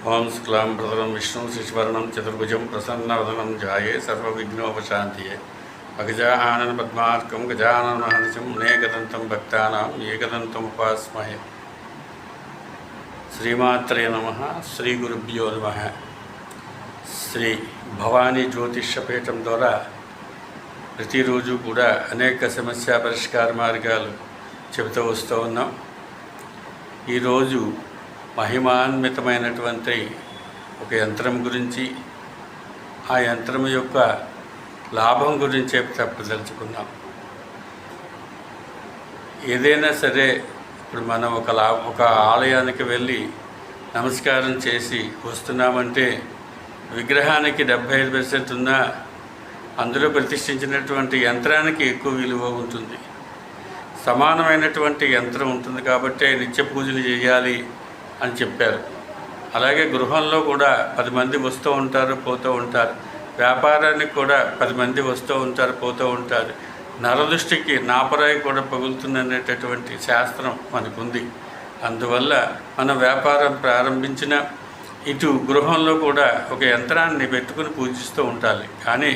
ఓం శుక్లాంబరధరం విష్ణు శశివర్ణం చతుర్భుజం ప్రసన్నవదనం ధ్యాయే సర్వవిఘ్నోపశాంతియే అగజానన పద్మార్కం గజానన మహర్షిం అనేకదంతం భక్తానాం ఏకదంతం ఉపాస్మహే. శ్రీమాత్రే నమః. శ్రీ గురుభ్యో నమః. శ్రీ భవానీ జ్యోతిష్యపీఠం ద్వారా ప్రతిరోజు కూడా అనేక సమస్య పరిష్కార మార్గాలు చెబుతూ వస్తూ ఉన్నాం. ఈరోజు మహిమాన్వితమైనటువంటి ఒక యంత్రం గురించి, ఆ యంత్రం యొక్క లాభం గురించి చెప్పదలుచుకున్నాం. ఏదైనా సరే ఇప్పుడు మనం ఒక ఆలయానికి వెళ్ళి నమస్కారం చేసి వస్తున్నామంటే విగ్రహానికి 75% ఉన్నా అందులో ప్రతిష్ఠించినటువంటి యంత్రానికి ఎక్కువ విలువ ఉంటుంది. సమానమైనటువంటి యంత్రం ఉంటుంది కాబట్టి నిత్య పూజలు చేయాలి అని చెప్పారు. అలాగే గృహంలో కూడా 10 మంది వస్తూ ఉంటారు, పోతూ ఉంటారు. వ్యాపారానికి కూడా 10 మంది వస్తూ ఉంటారు, పోతూ ఉంటారు. నరదృష్టికి నాపరాయి కూడా పగులుతుందనేటటువంటి శాస్త్రం మనకుంది. అందువల్ల మన వ్యాపారం ప్రారంభించిన ఇటు గృహంలో కూడా ఒక యంత్రాన్ని పెట్టుకుని పూజిస్తూ ఉండాలి. కానీ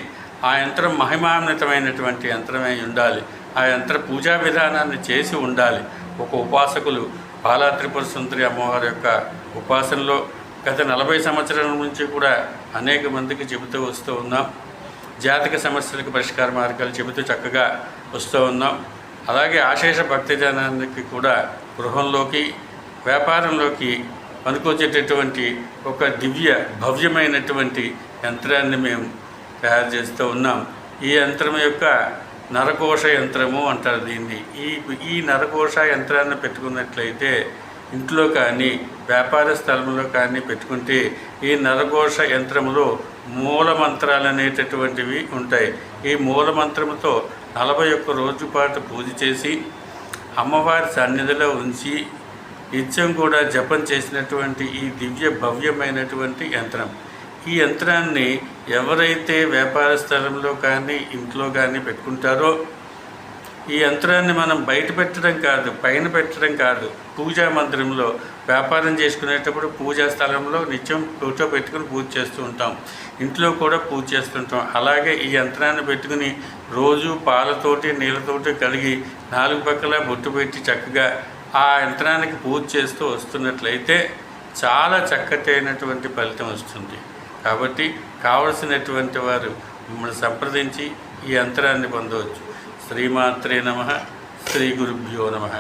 ఆ యంత్రం మహిమాన్వితమైనటువంటి యంత్రమై ఉండాలి. ఆ యంత్ర పూజా విధానాన్ని చేసి ఉండాలి. ఒక ఉపాసకులు బాలా త్రిపుర సుందరి అమ్మవారి యొక్క ఉపాసనలో గత 40 సంవత్సరాల నుంచి కూడా అనేక మందికి చెబుతూ వస్తూ ఉన్నాం. జాతక సమస్యలకు పరిష్కార మార్గాలు చెబుతూ చక్కగా వస్తూ ఉన్నాం. అలాగే ఆశేష భక్తిజనానికి కూడా గృహంలోకి వ్యాపారంలోకి పనికొచ్చేటటువంటి ఒక దివ్య భవ్యమైనటువంటి యంత్రాన్ని మేము తయారు చేస్తూ ఉన్నాం. ఈ యంత్రం యొక్క నరకోశ యంత్రము అంటారు దీన్ని. ఈ నరకోశ యంత్రాన్ని పెట్టుకున్నట్లయితే ఇంట్లో కానీ వ్యాపార స్థలంలో కానీ పెట్టుకుంటే ఈ నరకోశ యంత్రములో మూలమంత్రాలు అనేటటువంటివి ఉంటాయి. ఈ మూలమంత్రముతో 41 రోజు పాటు పూజ చేసి అమ్మవారి సన్నిధిలో ఉంచి నిత్యం కూడా జపం చేసినటువంటి ఈ దివ్య భవ్యమైనటువంటి యంత్రం. ఈ యంత్రాన్ని ఎవరైతే వ్యాపార స్థలంలో కానీ ఇంట్లో కానీ పెట్టుకుంటారో ఈ యంత్రాన్ని మనం బయట పెట్టడం కాదు, పైన పెట్టడం కాదు, పూజా మందిరంలో వ్యాపారం చేసుకునేటప్పుడు పూజా స్థలంలో నిత్యం ఫోటో పెట్టుకుని పూజ చేస్తూ ఉంటాం. ఇంట్లో కూడా పూజ చేస్తుంటాం. అలాగే ఈ యంత్రాన్ని పెట్టుకుని రోజు పాలతోటి నీళ్ళతోటి కడిగి 4 పక్కల బొట్టు పెట్టి చక్కగా ఆ యంత్రానికి పూజ చేస్తూ వస్తున్నట్లయితే చాలా చక్కటైనటువంటి ఫలితం వస్తుంది. కాబట్టి కావలసినటువంటి వారు మిమ్మల్ని సంప్రదించి ఈ యంత్రాన్ని పొందవచ్చు. శ్రీమాత్రే నమః. శ్రీ గురుభ్యో నమః.